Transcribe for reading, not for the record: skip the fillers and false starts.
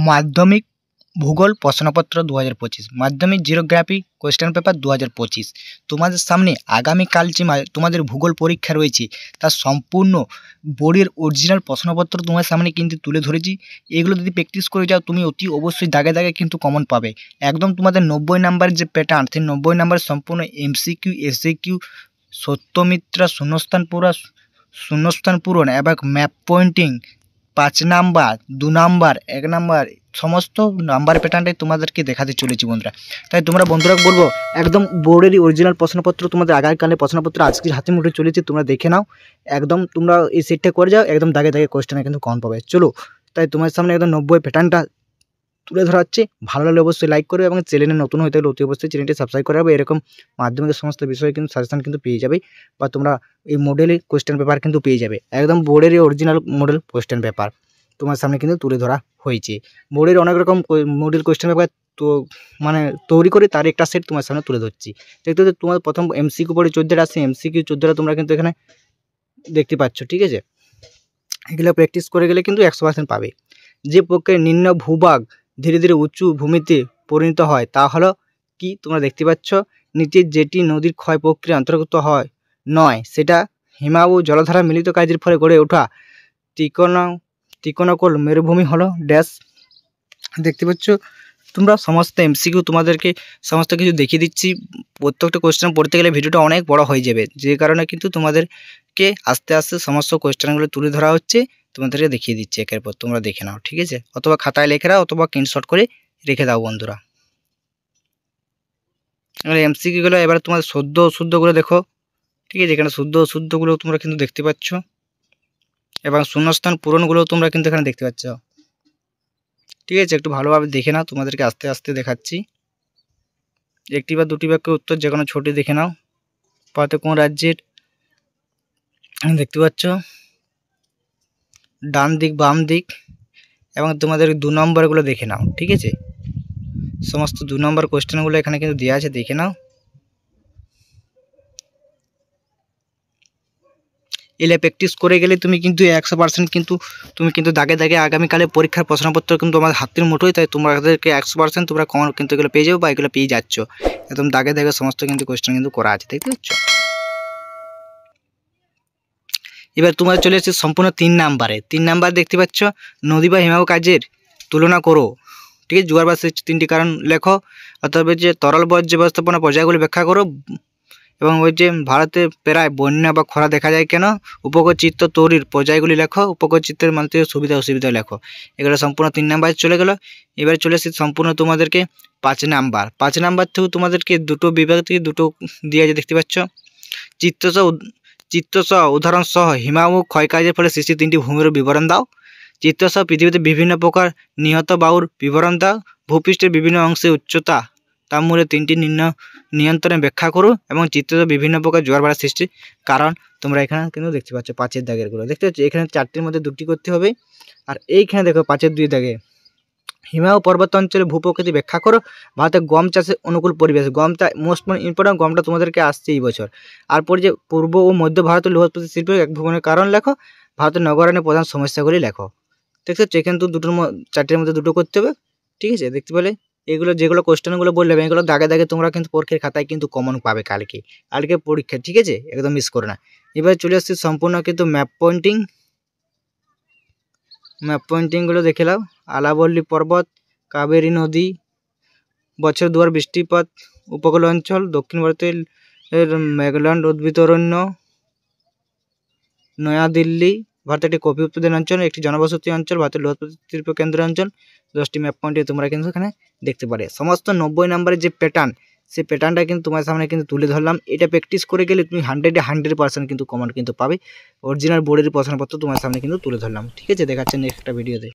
মাধ্যমিক ভূগোল প্রশ্নপত্র 2025 মাধ্যমিক জিওগ্রাফি কোয়েশ্চেন পেপার 2025 তোমাদের সামনে আগামীকাল যে তোমাদের ভূগোল পরীক্ষা রয়েছে তার সম্পূর্ণ বোর্ডের অরিজিনাল প্রশ্নপত্র তোমার সামনে কিন্তু তুলে ধরেছি। এগুলো যদি প্র্যাকটিস করে যাও তুমি অতি অবশ্যই দাগে দাগে কিন্তু কমন পাবে। একদম তোমাদের 90 নাম্বারের যে প্যাটার্ন সেই 90 নাম্বার সম্পূর্ণ এমসিকিউ এসএকিউ সত্যমিত্রা শূন্যস্থান পূরণ এবং map pointing 5 number 2 number 1 number সমস্ত নাম্বার প্যাটার্নটাই তোমাদেরকে দেখাতে চলেছি বন্ধুরা। তাই তোমরা বন্ধুরা বলবো একদম বোর্ডেরই অরিজিনাল প্রশ্নপত্র তোমাদের আগামীকালে প্রশ্নপত্র আজকের হাতে মুঠে চলেছে, তোমরা দেখে নাও। একদম তোমরা এই সেটটা করে যাও, একদম দাগে দাগে কোয়েশ্চেনে কিন্তু কমন পাবে। চলো তাই তোমার সামনে একদম 90 প্যাটার্নটা তুলে ধরা হচ্ছে। ভালো লাগলে অবশ্যই লাইক করবে এবং চ্যানেলে নতুন হতে হলে অতি অবশ্যই চ্যানেলটি সাবস্ক্রাইব করে রাখবে। এরকম মাধ্যমিকের সমস্ত বিষয়ে কিন্তু সাজেশন কিন্তু পেয়ে যাবে বা তোমরা এই মডেলের কোয়েশ্চেন পেপার কিন্তু পেয়ে যাবে। একদম বোর্ডেরই অরিজিনাল মডেল কোয়েশ্চেন পেপার তোমার সামনে কিন্তু তুলে ধরা হয়েছে। বোর্ডের অনেক রকম মডেল কোয়েশ্চেন পেপার তো মানে তৈরি করে তার একটা সেট তোমার সামনে তুলে ধরছি। দেখতে হচ্ছে তোমার প্রথম এমসিকিউ পড়ে 14টা আসছে, এমসিকিউ 14টা তোমরা কিন্তু এখানে দেখতে পাচ্ছ, ঠিক আছে। এগুলো প্র্যাকটিস করে গেলে কিন্তু 100% পাবে। যে প্রক্রিয়ায় নিম্ন ভূভাগ ধীরে ধীরে উঁচু ভূমিতে পরিণত হয় তা হলো কি, তোমরা দেখতে পাচ্ছ নিচে যেটি নদীর ক্ষয় প্রক্রিয়া অন্তর্গত হয় নয় সেটা হিমাবু জলধারা মিলিত কাজের ফলে গড়ে ওঠা ত্রিকোণাকল মেরুভূমি হলো ড্যাশ। দেখতে পাচ্ছ তোমরা সমস্ত এমসিকিউ তোমাদেরকে সমস্ত কিছু দেখিয়ে দিচ্ছি। প্রত্যেকটা কোয়েশ্চেন পড়তে গেলে ভিডিওটা অনেক বড় হয়ে যাবে, যে কারণে কিন্তু তোমাদেরকে আস্তে আস্তে সমস্ত কোয়েশ্চেনগুলো তুলে ধরা হচ্ছে, তোমাদেরকে দেখিয়ে দিচ্ছি একের পর তোমরা দেখে নাও, ঠিক আছে। অথবা খাতায় লেখে নাও অথবা স্ক্রিনশট করে রেখে দাও বন্ধুরা। এবার এমসিকিউগুলো এবার তোমাদের শুদ্ধ অশুদ্ধগুলো দেখো, ঠিক আছে। এখানে শুদ্ধ অশুদ্ধগুলো তোমরা কিন্তু দেখতে পাচ্ছ এবং শূন্যস্থান পূরণগুলো তোমরা কিন্তু এখানে দেখতে পাচ্ছ, ঠিক আছে। একটু ভালোভাবে দেখে নাও, তোমাদেরকে আস্তে আস্তে দেখাচ্ছি। একটি বা দুটি বাক্যের উত্তর যে কোনো ছোটি দেখে নাও। পাতে কোন রাজ্যের দেখতে পাচ্ছ ডান দিক বাম দিক এবং তোমাদের 2 নম্বরগুলো দেখে নাও, ঠিক আছে। সমস্ত 2 নম্বর কোয়েশ্চেনগুলো এখানে কিন্তু দেওয়া আছে, দেখে নাও। এলে প্র্যাকটিস করে গেলে তুমি কিন্তু 100% কিন্তু তুমি কিন্তু দাগে দাগে আগামীকালে পরীক্ষার প্রশ্নপত্র কিন্তু আমার হাতের মুঠোয়, তাই তোমাদেরকে 100% তোমরা কমন কিন্তু এগুলো পেয়ে যাবে বা এগুলো পেয়ে যাচ্ছ। একদম দাগে দাগে সমস্ত কিন্তু কোয়েশ্চেন কিন্তু করা আছে, দেখতে পাচ্ছ। এবার তোমরা চলে এসেছে সম্পূর্ণ 3 নাম্বারে। 3 নাম্বার দেখতে পাচ্ছ নদী বা হিমাবু কাজের তুলনা করো, ঠিক আছে। জোয়ার বাসের 3টি কারণ লেখো, অথবা যে তরল বর্জ্য ব্যবস্থাপনা পর্যায়গুলি ব্যাখ্যা করো এবং ওই যে ভারতে প্রায় বন্যা বা খরা দেখা যায় কেন, উপকূল চিত্র তৈরির পর্যায়গুলি লেখো, উপকূল চিত্রের মধ্যে সুবিধা অসুবিধা লেখো। এগুলো সম্পূর্ণ 3 নাম্বার চলে গেল। এবার চলে এসেছে সম্পূর্ণ তোমাদেরকে 5 নাম্বার। 5 নাম্বার থেকেও তোমাদেরকে দুটো বিভাগ থেকে দুটো দিয়ে আছে, দেখতে পাচ্ছ। চিত্রসহ উদাহরণ সহ হিমাবু ক্ষয়কার্যের ফলে সৃষ্টি 3টি ভূমির বিবরণ দাও। চিত্রসহ পৃথিবীতে বিভিন্ন প্রকার নিহত বায়ুর বিবরণ দাও। ভূপৃষ্ঠের বিভিন্ন অংশে উচ্চতা তাপমূল্যে 3টি নিয়ন্ত্রণে ব্যাখ্যা করো এবং চিত্রসহ বিভিন্ন প্রকার জোয়ার ভাটার সৃষ্টি কারণ তোমরা এখানে কিন্তু দেখতে পাচ্ছ 5-এর দাগেরগুলো, দেখতে পাচ্ছ। এখানে 4টির মধ্যে 2টি করতে হবে। আর এইখানে দেখো 5-এর 2 দাগে হিমালয় পর্বত অঞ্চলে ভূপ্রকৃতি ব্যাখ্যা করো। ভারতে গম চাষের অনুকূল পরিবেশ, গমটা মোস্ট ইম্পর্টেন্ট, গমটা তোমাদেরকে আসছে এই বছর। তারপর যে পূর্ব ও মধ্য ভারতের লোহস্ফীতি শিল্পের এক ভূমির কারণ লেখো। ভারতের নগরায়নের প্রধান সমস্যাগুলি লেখো। দেখতে পাচ্ছ এখানে তো 4টির মধ্যে 2টো করতে হবে, ঠিক আছে। দেখতে পেলে এগুলো যেগুলো কোয়েশ্চেনগুলো বললাম এগুলো দাগে দাগে তোমরা কিন্তু পরীক্ষার খাতায় কিন্তু কমন পাবে কালকে পরীক্ষা, ঠিক আছে। একদম মিস করো না। এবার চলে আসছে সম্পূর্ণ কিন্তু ম্যাপ পয়েন্টিংগুলো দেখে নাও। আলাবল্লী পর্বত, কাবেরী নদী, বছর দুয়ার বৃষ্টিপাত, উপকূল অঞ্চল, দক্ষিণ ভারতের মেঘল্যান্ড উদ্ভিদ অরণ্য, নয়াদিল্লি ভারতের একটি কফি উৎপাদন অঞ্চল, একটি জনবসতি অঞ্চল, ভারতের লোহস্ফীতি শিল্প কেন্দ্র অঞ্চল। 10টি ম্যাপ পয়েন্টে তোমরা কিন্তু এখানে দেখতে পারে। সমস্ত 90 নম্বরের যে প্যাটার্ন সেই প্যাটার্নটা কিন্তু তোমার সামনে কিন্তু তুলে ধরলাম। এটা প্র্যাকটিস করে গেলে তুমি 100% কিন্তু কমন কিন্তু পাবে। অরিজিনাল বোর্ডের প্রশ্নপত্র তোমার সামনে কিন্তু তুলে ধরলাম, ঠিক আছে। দেখাচ্ছে নেক্সট একটা ভিডিওতে।